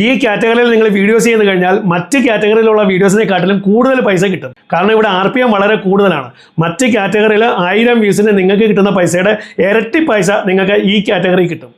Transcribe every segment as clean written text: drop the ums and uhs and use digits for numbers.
ഈ കാറ്റഗറിയിൽ നിങ്ങൾ വീഡിയോസ് ചെയ്ത് കഴിഞ്ഞാൽ മറ്റ് കാറ്റഗറിയിലുള്ള വീഡിയോസിനെക്കാട്ടിലും കൂടുതൽ പൈസ കിട്ടും. കാരണം ഇവിടെ RPM വളരെ കൂടുതലാണ്. മറ്റ് കാറ്റഗറിയിൽ 1000 വ്യൂസിന് നിങ്ങൾക്ക് കിട്ടുന്ന പൈസയുടെ ഇരട്ടി പൈസ നിങ്ങൾക്ക് ഈ കാറ്റഗറി കിട്ടും.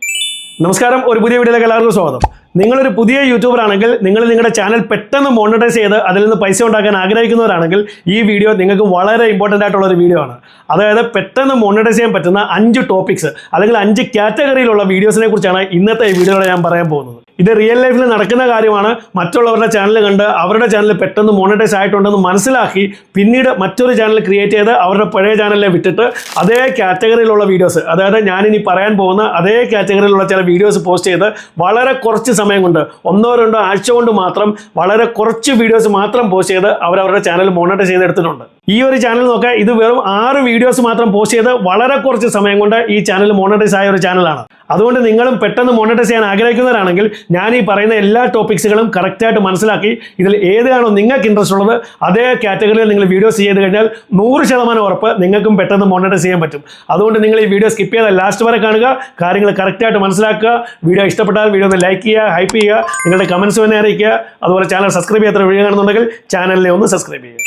നമസ്കാരം, ഒരു പുതിയ വീഡിയോയിലേക്ക് എല്ലാവർക്കും സ്വാഗതം. നിങ്ങളൊരു പുതിയ യൂട്യൂബർ ആണെങ്കിൽ, നിങ്ങൾ നിങ്ങളുടെ ചാനൽ പെട്ടെന്ന് മോണിറ്റൈസ് ചെയ്ത് അതിൽ നിന്ന് പൈസ ഉണ്ടാക്കാൻ ആഗ്രഹിക്കുന്നവരാണെങ്കിൽ ഈ വീഡിയോ നിങ്ങൾക്ക് വളരെ ഇമ്പോർട്ടൻ്റ് ആയിട്ടുള്ള ഒരു വീഡിയോ ആണ്. അതായത് പെട്ടെന്ന് മോണിറ്റൈസ് ചെയ്യാൻ പറ്റുന്ന 5 ടോപ്പിക്സ് അല്ലെങ്കിൽ 5 കാറ്റഗറിയിലുള്ള വീഡിയോസിനെ കുറിച്ചാണ് ഇന്നത്തെ ഈ വീഡിയോയിൽ ഞാൻ പറയാൻ പോകുന്നത്. ഇത് റിയൽ ലൈഫിൽ നടക്കുന്ന കാര്യമാണ്. മറ്റുള്ളവരുടെ ചാനൽ കണ്ട് അവരുടെ ചാനൽ പെട്ടെന്ന് മോണിറ്റൈസ് ആയിട്ടുണ്ടെന്ന് മനസ്സിലാക്കി പിന്നീട് മറ്റൊരു ചാനൽ ക്രിയേറ്റ് ചെയ്ത് അവരുടെ പഴയ ചാനലിനെ വിട്ടിട്ട് അതേ കാറ്റഗറിയിലുള്ള വീഡിയോസ്, അതായത് ഞാനിനി പറയാൻ പോകുന്ന അതേ കാറ്റഗറിയിലുള്ള ചില വീഡിയോസ് പോസ്റ്റ് ചെയ്ത് വളരെ കുറച്ച് സമയം കൊണ്ട് 1-2 ആഴ്ച കൊണ്ട് മാത്രം വളരെ കുറച്ച് വീഡിയോസ് മാത്രം പോസ്റ്റ് ചെയ്ത് അവരവരുടെ ചാനൽ മോണിറ്റൈസ് ചെയ്തെടുത്തിട്ടുണ്ട്. ഈ ഒരു ചാനൽ നോക്കുക, ഇത് വെറും 6 വീഡിയോസ് മാത്രം പോസ്റ്റ് ചെയ്ത് വളരെ കുറച്ച് സമയം കൊണ്ട് ഈ ചാനൽ മോണിറ്റൈസ് ആയ ഒരു ചാനലാണ്. അതുകൊണ്ട് നിങ്ങളും പെട്ടെന്ന് മോണിറ്റൈസ് ചെയ്യാൻ ആഗ്രഹിക്കുന്നവരാണെങ്കിൽ ഞാൻ ഈ പറയുന്ന എല്ലാ ടോപ്പിക്സുകളും കറക്റ്റായിട്ട് മനസ്സിലാക്കി ഇതിൽ ഏതാണോ നിങ്ങൾക്ക് ഇൻട്രസ്റ്റ് ഉള്ളത് അതേ കാറ്റഗറിയിൽ നിങ്ങൾ വീഡിയോസ് ചെയ്ത് കഴിഞ്ഞാൽ 100% ഉറപ്പ് നിങ്ങൾക്കും പെട്ടെന്ന് മോണിറ്റൈസ് ചെയ്യാൻ പറ്റും. അതുകൊണ്ട് നിങ്ങൾ ഈ വീഡിയോ സ്കിപ്പ് ചെയ്താൽ ലാസ്റ്റ് വരെ കാണുക, കാര്യങ്ങൾ കറക്റ്റായിട്ട് മനസ്സിലാക്കുക. വീഡിയോ ഇഷ്ടപ്പെട്ടാൽ വീഡിയോ ഒന്ന് ലൈക്ക് ചെയ്യുക, ഹൈപ്പ് ചെയ്യുക, നിങ്ങളുടെ കമൻസ് തന്നെ അറിയിക്കുക. അതുപോലെ ചാനൽ സബ്സ്ക്രൈബ് ചെയ്യാത്ത വീഡിയോ കാണുന്നുണ്ടെങ്കിൽ ചാനലിനെ ഒന്ന് സബ്സ്ക്രൈബ് ചെയ്യുക.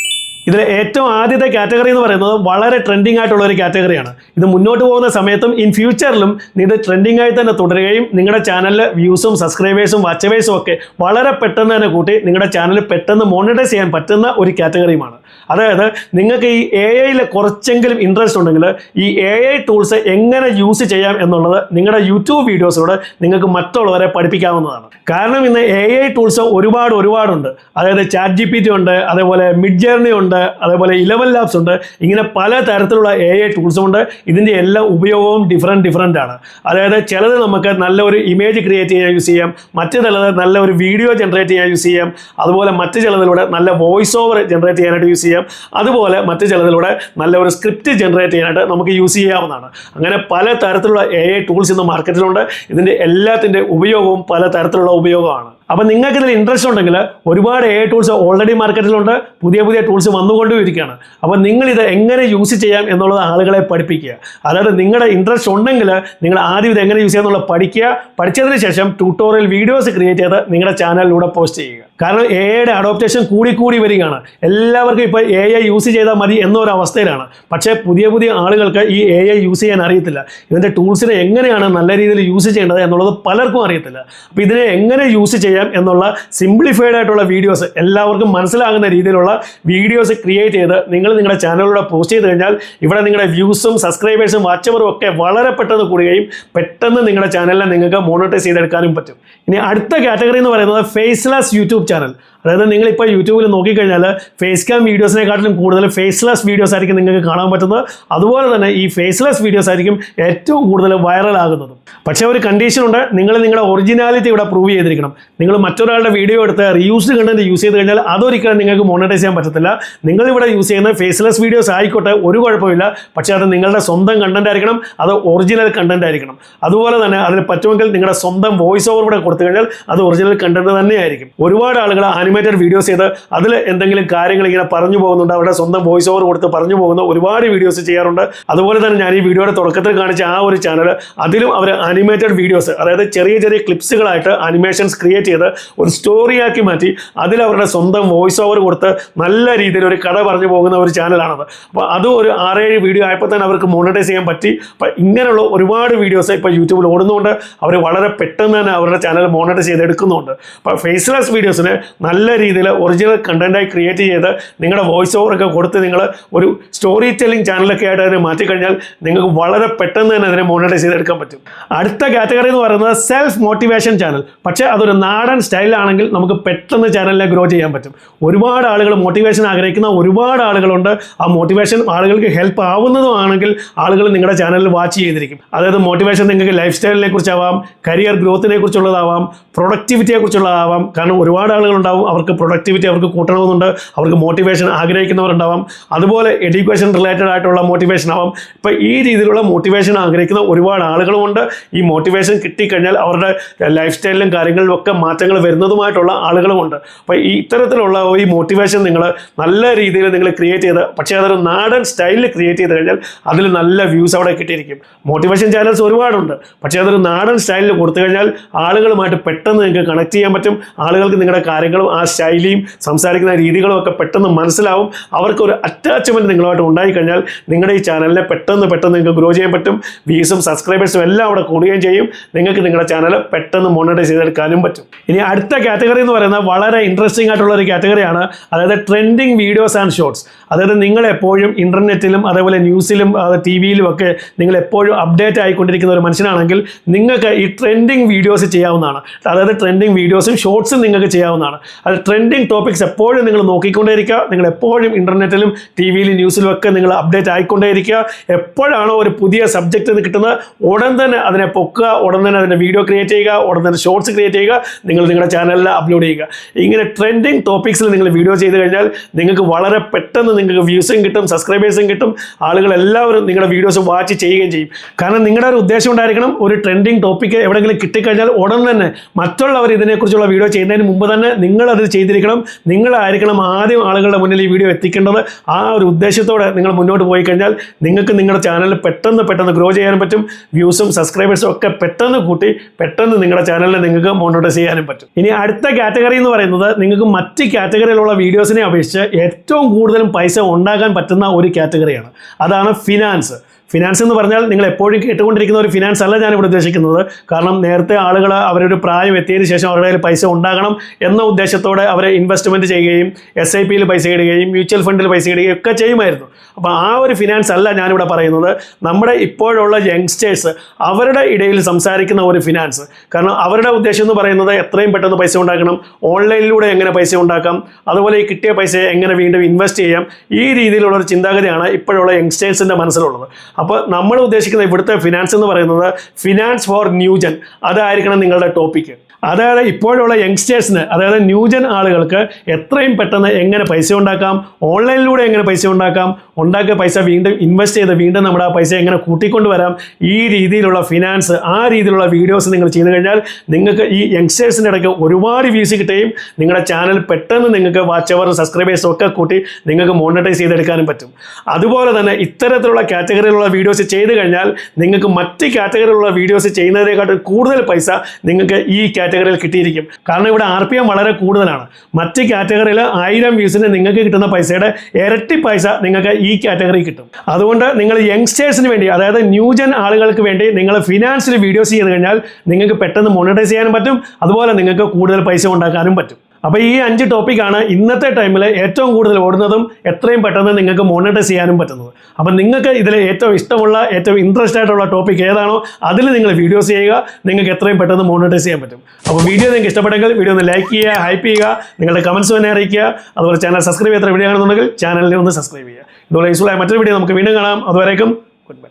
ഇതിൽ ഏറ്റവും ആദ്യത്തെ കാറ്റഗറി എന്ന് പറയുന്നത് വളരെ ട്രെൻഡിങ് ആയിട്ടുള്ള ഒരു കാറ്റഗറിയാണ്. ഇത് മുന്നോട്ട് പോകുന്ന സമയത്തും ഇൻ ഫ്യൂച്ചറിലും ഇത് ട്രെൻഡിങ് ആയി തന്നെ തുടരുകയും നിങ്ങളുടെ ചാനലിൽ വ്യൂസും സബ്സ്ക്രൈബേഴ്സും വാച്ചവേഴ്സും ഒക്കെ വളരെ പെട്ടെന്ന് തന്നെ കൂട്ടി നിങ്ങളുടെ ചാനൽ പെട്ടെന്ന് മോണിറ്റൈസ് ചെയ്യാൻ പറ്റുന്ന ഒരു കാറ്റഗറിയുമാണ്. അതായത് നിങ്ങൾക്ക് ഈ AI കുറച്ചെങ്കിലും ഇൻട്രസ്റ്റ് ഉണ്ടെങ്കിൽ ഈ AI ടൂൾസ് എങ്ങനെ യൂസ് ചെയ്യാം എന്നുള്ളത് നിങ്ങളുടെ യൂട്യൂബ് വീഡിയോസിലൂടെ നിങ്ങൾക്ക് മറ്റുള്ളവരെ പഠിപ്പിക്കാവുന്നതാണ്. കാരണം ഇന്ന് AI ടൂൾസ് ഒരുപാടുണ്ട്. അതായത് ChatGPT ഉണ്ട്, അതേപോലെ മിഡ്ജേർണി ഉണ്ട്, അതേപോലെ 11 ലാബ്സ് ഉണ്ട്. ഇങ്ങനെ പല തരത്തിലുള്ള AI ടൂൾസും ഉണ്ട്. ഇതിൻ്റെ എല്ലാ ഉപയോഗവും ഡിഫറെൻ്റ് ആണ്. അതായത് ചിലത് നമുക്ക് നല്ലൊരു ഇമേജ് ക്രിയേറ്റ് ചെയ്യാൻ യൂസ് ചെയ്യാം, മറ്റു ചിലത് നല്ല ഒരു വീഡിയോ ജനറേറ്റ് ചെയ്യാൻ യൂസ് ചെയ്യാം, അതുപോലെ മറ്റു ചിലതിലൂടെ നല്ല വോയിസ് ഓവർ ജനറേറ്റ് ചെയ്യാനായിട്ട് യൂസ് ചെയ്യാം, അതുപോലെ മറ്റു ചിലതിലൂടെ നല്ല ഒരു സ്ക്രിപ്റ്റ് ജനറേറ്റ് ചെയ്യാനായിട്ട് നമുക്ക് യൂസ് ചെയ്യാവുന്നതാണ്. അങ്ങനെ പല തരത്തിലുള്ള AI ടൂൾസ് ഇന്ന് മാർക്കറ്റിലുണ്ട്. ഇതിൻ്റെ എല്ലാത്തിൻ്റെ ഉപയോഗവും പല തരത്തിലുള്ള ഉപയോഗമാണ്. അപ്പോൾ നിങ്ങൾക്ക് ഇതിൽ ഇൻട്രസ്റ്റ് ഉണ്ടെങ്കിൽ ഒരുപാട് AI ടൂൾസ് ഓൾറെഡി മാർക്കറ്റിലുണ്ട്, പുതിയ ടൂൾസ് വന്നുകൊണ്ടിരിക്കുകയാണ്. അപ്പോൾ നിങ്ങളിത് എങ്ങനെ യൂസ് ചെയ്യാം എന്നുള്ളത് ആളുകളെ പഠിപ്പിക്കുക. അതായത് നിങ്ങളുടെ ഇൻട്രസ്റ്റ് ഉണ്ടെങ്കിൽ നിങ്ങൾ ആദ്യം ഇത് എങ്ങനെ യൂസ് ചെയ്യുക എന്നുള്ളത് പഠിക്കുക. പഠിച്ചതിന് ശേഷം ട്യൂട്ടോറിയൽ വീഡിയോസ് ക്രിയേറ്റ് ചെയ്ത് നിങ്ങളുടെ ചാനലിലൂടെ പോസ്റ്റ് ചെയ്യുക. കാരണം AIയുടെ അഡോപ്റ്റേഷൻ കൂടി വരികയാണ്. എല്ലാവർക്കും ഇപ്പോൾ AI യൂസ് ചെയ്താൽ മതി എന്നൊരവസ്ഥയിലാണ്. പക്ഷേ പുതിയ ആളുകൾക്ക് ഈ AI യൂസ് ചെയ്യാൻ അറിയത്തില്ല. ഇതിൻ്റെ ടൂൾസിനെ എങ്ങനെയാണ് നല്ല രീതിയിൽ യൂസ് ചെയ്യേണ്ടത് എന്നുള്ളത് പലർക്കും അറിയത്തില്ല. അപ്പോൾ ഇതിനെ എങ്ങനെ യൂസ് ചെയ്യാം എന്നുള്ള സിംപ്ലിഫൈഡ് ആയിട്ടുള്ള വീഡിയോസ്, എല്ലാവർക്കും മനസ്സിലാകുന്ന രീതിയിലുള്ള വീഡിയോസ് ക്രിയേറ്റ് ചെയ്ത് നിങ്ങളുടെ ചാനലിലൂടെ പോസ്റ്റ് ചെയ്ത് കഴിഞ്ഞാൽ ഇവിടെ നിങ്ങളുടെ വ്യൂസും സബ്സ്ക്രൈബേഴ്സും വാച്ചവറും ഒക്കെ വളരെ പെട്ടെന്ന് കൂടുകയും പെട്ടെന്ന് നിങ്ങളുടെ ചാനലിനെ നിങ്ങൾക്ക് മോണിറ്റൈസ് ചെയ്തെടുക്കാനും പറ്റും. ഇനി അടുത്ത കാറ്റഗറി എന്ന് പറയുന്നത് ഫേസ്ലെസ് യൂട്യൂബ് ചാനൽ. അതായത് നിങ്ങളിപ്പോൾ യൂട്യൂബിൽ നോക്കിക്കഴിഞ്ഞാൽ ഫേസ് ക്യാം വീഡിയോസിനെക്കാട്ടിലും കൂടുതൽ ഫേസ്ലെസ് വീഡിയോസ് ആയിരിക്കും നിങ്ങൾക്ക് കാണാൻ പറ്റുന്നത്. അതുപോലെ തന്നെ ഈ ഫേസ്ലെസ് വീഡിയോസ് ആയിരിക്കും ഏറ്റവും കൂടുതൽ വൈറൽ ആകുന്നതും. പക്ഷേ ഒരു കണ്ടീഷനുണ്ട്, നിങ്ങളുടെ ഒറിജിനാലിറ്റി ഇവിടെ പ്രൂവ് ചെയ്തിരിക്കണം. നിങ്ങൾ മറ്റൊരാളുടെ വീഡിയോ എടുത്ത് റീയൂസ്ഡ് കണ്ടന്റ് യൂസ് ചെയ്ത് കഴിഞ്ഞാൽ അതൊരിക്കലും നിങ്ങൾക്ക് മോണിറ്റൈസ് ചെയ്യാൻ പറ്റത്തില്ല. നിങ്ങളിവിടെ യൂസ് ചെയ്യുന്ന ഫേസ്ലെസ് വീഡിയോസ് ആയിക്കോട്ടെ, ഒരു കുഴപ്പമില്ല. പക്ഷേ അത് നിങ്ങളുടെ സ്വന്തം കണ്ടന്റ് ആയിരിക്കണം, അത് ഒറിജിനൽ കണ്ടന്റ് ആയിരിക്കണം. അതുപോലെ തന്നെ അതിന് പറ്റുമെങ്കിൽ നിങ്ങളുടെ സ്വന്തം വോയിസ് ഓവർ കൂടെ കൊടുത്തു കഴിഞ്ഞാൽ അത് ഒറിജിനൽ കണ്ടന്റ് തന്നെയായിരിക്കും. ഒരുപാട് ആളുകൾ ആനിമേറ്റഡ് വീഡിയോസ് ചെയ്ത് അതിൽ എന്തെങ്കിലും കാര്യങ്ങൾ ഇങ്ങനെ പറഞ്ഞു പോകുന്നുണ്ട്, അവരുടെ സ്വന്തം വോയിസ് ഓവർ കൊടുത്ത് പറഞ്ഞു പോകുന്ന ഒരുപാട് വീഡിയോസ് ചെയ്യാറുണ്ട്. അതുപോലെ തന്നെ ഞാൻ ഈ വീഡിയോയുടെ തുടക്കത്തിൽ കാണിച്ച ആ ഒരു ചാനൽ, അതിലും അവർ ആനിമേറ്റഡ് വീഡിയോസ്, അതായത് ചെറിയ ക്ലിപ്സുകളായിട്ട് ആനിമേഷൻസ് ക്രിയേറ്റ് ചെയ്ത് ഒരു സ്റ്റോറിയാക്കി മാറ്റി അതിൽ അവരുടെ സ്വന്തം വോയിസ് ഓവർ കൊടുത്ത് നല്ല രീതിയിൽ ഒരു കഥ പറഞ്ഞു പോകുന്ന ഒരു ചാനലാണത്. അപ്പോൾ അത് ഒരു 6-7 വീഡിയോ ആയപ്പോൾ തന്നെ അവർക്ക് മോണിറ്റൈസ് ചെയ്യാൻ പറ്റി. അപ്പോൾ ഇങ്ങനെയുള്ള ഒരുപാട് വീഡിയോസ് ഇപ്പോൾ യൂട്യൂബിൽ ഓടുന്നുണ്ട്. അവർ വളരെ പെട്ടെന്ന് തന്നെ അവരുടെ ചാനൽ മോണിറ്റൈസ് ചെയ്തെടുക്കുന്നുണ്ട്. അപ്പോൾ ഫേസ്ലെസ് വീഡിയോസിന് നല്ല രീതിയിൽ ഒറിജിനൽ കണ്ടന്റായി ക്രിയേറ്റ് ചെയ്ത് നിങ്ങളുടെ വോയിസ് ഓവറൊക്കെ കൊടുത്ത് നിങ്ങൾ ഒരു സ്റ്റോറി ടെല്ലിംഗ് ചാനലൊക്കെ ആയിട്ട് അതിനെ മാറ്റിക്കഴിഞ്ഞാൽ നിങ്ങൾക്ക് വളരെ പെട്ടെന്ന് തന്നെ അതിനെ മോണിറ്റൈസ് ചെയ്തെടുക്കാൻ പറ്റും. അടുത്ത കാറ്റഗറി എന്ന് പറയുന്നത് സെൽഫ് മോട്ടിവേഷൻ ചാനൽ. പക്ഷേ അതൊരു നാടൻ സ്റ്റൈലാണെങ്കിൽ നമുക്ക് പെട്ടെന്ന് ചാനലിനെ ഗ്രോ ചെയ്യാൻ പറ്റും. ഒരുപാട് ആളുകൾ മോട്ടിവേഷൻ ആഗ്രഹിക്കുന്ന ഒരുപാട് ആളുകളുണ്ട്. ആ മോട്ടിവേഷൻ ആളുകൾക്ക് ഹെൽപ്പ് ആവുന്നതുമാണെങ്കിൽ ആളുകൾ നിങ്ങളുടെ ചാനലിൽ വാച്ച് ചെയ്തിരിക്കും. അതായത് മോട്ടിവേഷൻ നിങ്ങൾക്ക് ലൈഫ് സ്റ്റൈലിനെ കുറിച്ചാവാം, കരിയർ ഗ്രോത്തിനെ കുറിച്ചുള്ളതാവാം, പ്രൊഡക്ടിവിറ്റിയെ കുറിച്ചുള്ളതാവാം. കാരണം ഒരുപാട് ആളുകളുണ്ടാവും അവർക്ക് പ്രൊഡക്ടിവിറ്റി അവർക്ക് കൂട്ടണമെന്നുണ്ട്, അവർക്ക് മോട്ടിവേഷൻ ആഗ്രഹിക്കുന്നവരുണ്ടാവാം, അതുപോലെ എഡ്യൂക്കേഷൻ റിലേറ്റഡ് ആയിട്ടുള്ള മോട്ടിവേഷൻ ആവാം. ഇപ്പോൾ ഈ രീതിയിലുള്ള മോട്ടിവേഷൻ ആഗ്രഹിക്കുന്ന ഒരുപാട് ആളുകളുമുണ്ട്. ഈ മോട്ടിവേഷൻ കിട്ടിക്കഴിഞ്ഞാൽ അവരുടെ ലൈഫ് സ്റ്റൈലിലും കാര്യങ്ങളിലും ഒക്കെ മാറ്റങ്ങൾ വരുന്നതുമായിട്ടുള്ള ആളുകളുമുണ്ട്. അപ്പോൾ ഈ ഇത്തരത്തിലുള്ള ഈ മോട്ടിവേഷൻ നിങ്ങൾ നല്ല രീതിയിൽ നിങ്ങൾ ക്രിയേറ്റ് ചെയ്ത്, പക്ഷേ അതൊരു നാടൻ സ്റ്റൈലിൽ ക്രിയേറ്റ് ചെയ്ത് കഴിഞ്ഞാൽ അതിൽ നല്ല വ്യൂസ് അവിടെ കിട്ടിയിരിക്കും. മോട്ടിവേഷൻ ചാനൽസ് ഒരുപാടുണ്ട്, പക്ഷേ അതൊരു നാടൻ സ്റ്റൈലിൽ കൊടുത്തു കഴിഞ്ഞാൽ ആളുകളുമായിട്ട് പെട്ടെന്ന് നിങ്ങൾക്ക് കണക്ട് ചെയ്യാൻ പറ്റും. ആളുകൾക്ക് നിങ്ങളുടെ കാര്യങ്ങളും ആ ശൈലിയും സംസാരിക്കുന്ന രീതികളും ഒക്കെ പെട്ടെന്ന് മനസ്സിലാവും. അവർക്കൊരു അറ്റാച്ച്മെൻറ്റ് നിങ്ങളുമായിട്ട് ഉണ്ടായിക്കഴിഞ്ഞാൽ നിങ്ങളുടെ ഈ ചാനലിനെ പെട്ടെന്ന് നിങ്ങൾക്ക് ഗ്രോ ചെയ്യാൻ പറ്റും. വ്യൂസും സബ്സ്ക്രൈബേഴ്സും എല്ലാം അവിടെ കൂടുകയും ചെയ്യും. നിങ്ങൾക്ക് നിങ്ങളുടെ ചാനൽ പെട്ടെന്ന് മോണിറ്റൈസ് ചെയ്തെടുക്കാനും പറ്റും. ഇനി അടുത്ത കാറ്റഗറി എന്ന് പറയുന്നത് വളരെ ഇൻട്രസ്റ്റിംഗ് ആയിട്ടുള്ള ഒരു കാറ്റഗറിയാണ്. അതായത് ട്രെൻഡിങ് വീഡിയോസ് ആൻഡ് ഷോർട്സ്. അതായത് നിങ്ങൾ എപ്പോഴും ഇൻ്റർനെറ്റിലും അതേപോലെ ന്യൂസിലും ടി വിയിലും ഒക്കെ നിങ്ങൾ എപ്പോഴും അപ്ഡേറ്റ് ആയിക്കൊണ്ടിരിക്കുന്ന ഒരു മനുഷ്യനാണെങ്കിൽ നിങ്ങൾക്ക് ഈ ട്രെൻഡിങ് വീഡിയോസ് ചെയ്യാവുന്നതാണ്. അതായത് ട്രെൻഡിങ് വീഡിയോസും ഷോർട്സും നിങ്ങൾക്ക് ചെയ്യാവുന്നതാണ്. അത് ട്രെൻഡിങ് ടോപ്പിക്സ് എപ്പോഴും നിങ്ങൾ നോക്കിക്കൊണ്ടേയിരിക്കുക. നിങ്ങൾ എപ്പോഴും ഇൻ്റർനെറ്റിലും ടി വിയിലും ന്യൂസിലും ഒക്കെ നിങ്ങൾ അപ്ഡേറ്റ് ആയിക്കൊണ്ടേയിരിക്കുക. എപ്പോഴാണോ ഒരു പുതിയ സബ്ജക്റ്റ് കിട്ടുന്നത് ഉടൻ തന്നെ അതിനെ പൊക്കുക, ഉടൻ തന്നെ അതിൻ്റെ വീഡിയോ ക്രിയേറ്റ് ചെയ്യുക, ഉടൻ തന്നെ ഷോർട്സ് ക്രിയേറ്റ് ചെയ്യുക, നിങ്ങൾ നിങ്ങളുടെ ചാനലിൽ അപ്ലോഡ് ചെയ്യുക. ഇങ്ങനെ ട്രെൻഡിങ് ടോപ്പിക്സിൽ നിങ്ങൾ വീഡിയോ ചെയ്ത് കഴിഞ്ഞാൽ നിങ്ങൾക്ക് വളരെ പെട്ടെന്ന് നിങ്ങൾക്ക് വ്യൂസും കിട്ടും, സബ്സ്ക്രൈബേഴ്സും കിട്ടും. ആളുകളെല്ലാവരും നിങ്ങളുടെ വീഡിയോസ് വാച്ച് ചെയ്യുകയും ചെയ്യും. കാരണം നിങ്ങളുടെ ഒരു ഉദ്ദേശം ഉണ്ടായിരിക്കണം, ഒരു ട്രെൻഡിങ് ടോപ്പിക്ക് എവിടെയെങ്കിലും കിട്ടിക്കഴിഞ്ഞാൽ ഉടൻ തന്നെ മറ്റുള്ളവർ ഇതിനെക്കുറിച്ചുള്ള വീഡിയോ ചെയ്യുന്നതിന് മുമ്പ് തന്നെ നിങ്ങളത് ചെയ്തിരിക്കണം. നിങ്ങളായിരിക്കണം ആദ്യം ആളുകളുടെ മുന്നിൽ ഈ വീഡിയോ എത്തിക്കേണ്ടത്. ആ ഒരു ഉദ്ദേശത്തോടെ നിങ്ങൾ മുന്നോട്ട് പോയി കഴിഞ്ഞാൽ നിങ്ങൾക്ക് നിങ്ങളുടെ ചാനൽ പെട്ടെന്ന് ഗ്രോ ചെയ്യാനും പറ്റും. വ്യൂസും സബ്സ്ക്രൈബേഴ്സും ഒക്കെ പെട്ടെന്ന് കൂട്ടി പെട്ടെന്ന് നിങ്ങളുടെ ചാനലിനെ നിങ്ങൾക്ക് മോണിറ്റൈസ് ചെയ്യാനും പറ്റും. ഇനി അടുത്ത കാറ്റഗറി എന്ന് പറയുന്നത് നിങ്ങൾക്ക് മറ്റ് കാറ്റഗറിയിലുള്ള വീഡിയോസിനെ അപേക്ഷിച്ച് ഏറ്റവും കൂടുതലും പൈസ ഉണ്ടാക്കാൻ പറ്റുന്ന ഒരു കാറ്റഗറിയാണ്. അതാണ് ഫിനാൻസ്. ഫിനാൻസ് എന്ന് പറഞ്ഞാൽ നിങ്ങൾ എപ്പോഴും കേട്ടുകൊണ്ടിരിക്കുന്ന ഒരു ഫിനാൻസ് അല്ല ഞാനിവിടെ ഉദ്ദേശിക്കുന്നത്. കാരണം നേരത്തെ ആളുകൾ അവരൊരു പ്രായം എത്തിയതിന് ശേഷം അവരുടെ കയ്യിൽ പൈസ ഉണ്ടാകണം എന്ന ഉദ്ദേശത്തോടെ അവരെ ഇൻവെസ്റ്റ്മെൻറ്റ് ചെയ്യുകയും SIPയിൽ പൈസ ഇടുകയും മ്യൂച്വൽ ഫണ്ടിൽ പൈസ ഇടുകയും ഒക്കെ ചെയ്യുമായിരുന്നു. അപ്പോൾ ആ ഒരു ഫിനാൻസ് അല്ല ഞാനിവിടെ പറയുന്നത്. നമ്മുടെ ഇപ്പോഴുള്ള യങ്സ്റ്റേഴ്സ് അവരുടെ ഇടയിൽ സംസാരിക്കുന്ന ഒരു ഫിനാൻസ്. കാരണം അവരുടെ ഉദ്ദേശം എന്ന് പറയുന്നത് എത്രയും പെട്ടെന്ന് പൈസ ഉണ്ടാക്കണം, ഓൺലൈനിലൂടെ എങ്ങനെ പൈസ ഉണ്ടാക്കാം, അതുപോലെ ഈ കിട്ടിയ പൈസ എങ്ങനെ വീണ്ടും ഇൻവെസ്റ്റ് ചെയ്യാം, ഈ രീതിയിലുള്ളൊരു ചിന്താഗതിയാണ് ഇപ്പോഴുള്ള യങ്സ്റ്റേഴ്സിൻ്റെ മനസ്സിലുള്ളത്. അപ്പോൾ നമ്മൾ ഉദ്ദേശിക്കുന്ന ഇവിടുത്തെ ഫിനാൻസ് എന്ന് പറയുന്നത് ഫിനാൻസ് ഫോർ ന്യൂജൻ. അതായിരിക്കണം നിങ്ങളുടെ ടോപ്പിക്ക്. അതായത് ഇപ്പോഴുള്ള യങ്സ്റ്റേഴ്സിന്, അതായത് ന്യൂജൻ ആളുകൾക്ക് എത്രയും പെട്ടെന്ന് എങ്ങനെ പൈസ ഉണ്ടാക്കാം, ഓൺലൈനിലൂടെ എങ്ങനെ പൈസ ഉണ്ടാക്കാം, ഉണ്ടാക്കിയ പൈസ വീണ്ടും ഇൻവെസ്റ്റ് ചെയ്ത് വീണ്ടും നമ്മുടെ ആ പൈസ എങ്ങനെ കൂട്ടിക്കൊണ്ടുവരാം, ഈ രീതിയിലുള്ള ഫിനാൻസ്, ആ രീതിയിലുള്ള വീഡിയോസ് നിങ്ങൾ ചെയ്തു കഴിഞ്ഞാൽ നിങ്ങൾക്ക് ഈ യങ്സ്റ്റേഴ്സിൻ്റെ ഇടയ്ക്ക് ഒരുപാട് വ്യൂസ് കിട്ടുകയും നിങ്ങളുടെ ചാനൽ പെട്ടെന്ന് നിങ്ങൾക്ക് വാച്ച് അവർ സബ്സ്ക്രൈബേഴ്സും ഒക്കെ കൂട്ടി നിങ്ങൾക്ക് മോണിറ്റൈസ് ചെയ്തെടുക്കാനും പറ്റും. അതുപോലെ തന്നെ ഇത്തരത്തിലുള്ള കാറ്റഗറിയിലുള്ള വീഡിയോസ് ചെയ്തു കഴിഞ്ഞാൽ നിങ്ങൾക്ക് മറ്റ് കാറ്റഗറിയിലുള്ള വീഡിയോസ് ചെയ്യുന്നതിനെക്കാട്ടും കൂടുതൽ പൈസ നിങ്ങൾക്ക് ഈ കാറ്റഗറിയിൽ കിട്ടിയിരിക്കും. കാരണം ഇവിടെ RPM വളരെ കൂടുതലാണ്. മറ്റ് കാറ്റഗറിയിൽ 1000 വ്യൂസിന് നിങ്ങൾക്ക് കിട്ടുന്ന പൈസയുടെ ഇരട്ടി പൈസ നിങ്ങൾക്ക് ഈ കാറ്റഗറി കിട്ടും. അതുകൊണ്ട് നിങ്ങൾ യങ്സ്റ്റേഴ്സിന് വേണ്ടി, അതായത് ന്യൂജൻ ആളുകൾക്ക് വേണ്ടി നിങ്ങൾ ഫിനാൻസിൽ വീഡിയോസ് ചെയ്ത് കഴിഞ്ഞാൽ നിങ്ങൾക്ക് പെട്ടെന്ന് മോണിറ്റൈസ് ചെയ്യാനും പറ്റും. അതുപോലെ നിങ്ങൾക്ക് കൂടുതൽ പൈസ ഉണ്ടാക്കാനും പറ്റും. അപ്പോൾ ഈ 5 ടോപ്പിക്കാണ് ഇന്നത്തെ ടൈമിൽ ഏറ്റവും കൂടുതൽ ഓടുന്നതും എത്രയും പെട്ടെന്ന് നിങ്ങൾക്ക് മോണിറ്റൈസ് ചെയ്യാനും പറ്റുന്നത്. അപ്പോൾ നിങ്ങൾക്ക് ഇതിൽ ഏറ്റവും ഇഷ്ടമുള്ള, ഏറ്റവും ഇൻട്രസ്റ്റ് ആയിട്ടുള്ള ടോപ്പിക് ഏതാണോ അതിൽ നിങ്ങൾ വീഡിയോസ് ചെയ്യുക. നിങ്ങൾക്ക് എത്രയും പെട്ടെന്ന് മോണിറ്റൈസ് ചെയ്യാൻ പറ്റും. അപ്പോൾ വീഡിയോ നിങ്ങൾക്ക് ഇഷ്ടപ്പെട്ടെങ്കിൽ വീഡിയോ ഒന്ന് ലൈക്ക് ചെയ്യുക, ഹൈപ്പ് ചെയ്യുക, നിങ്ങളുടെ കമൻസ് തന്നെ അറിയിക്കുക. അതുപോലെ ചാനൽ സബ്സ്ക്രൈബ് ചെയ്യാത്ത വീഡിയോ കാണുന്നുണ്ടെങ്കിൽ ചാനലിനെ ഒന്ന് സബ്സ്ക്രൈബ് ചെയ്യുക. ഇതുപോലെ യൂസ്ഫുൾ ആയ മറ്റൊരു വീഡിയോ നമുക്ക് വീണ്ടും കാണാം. അതുവരേക്കും ഗുഡ് ബൈ.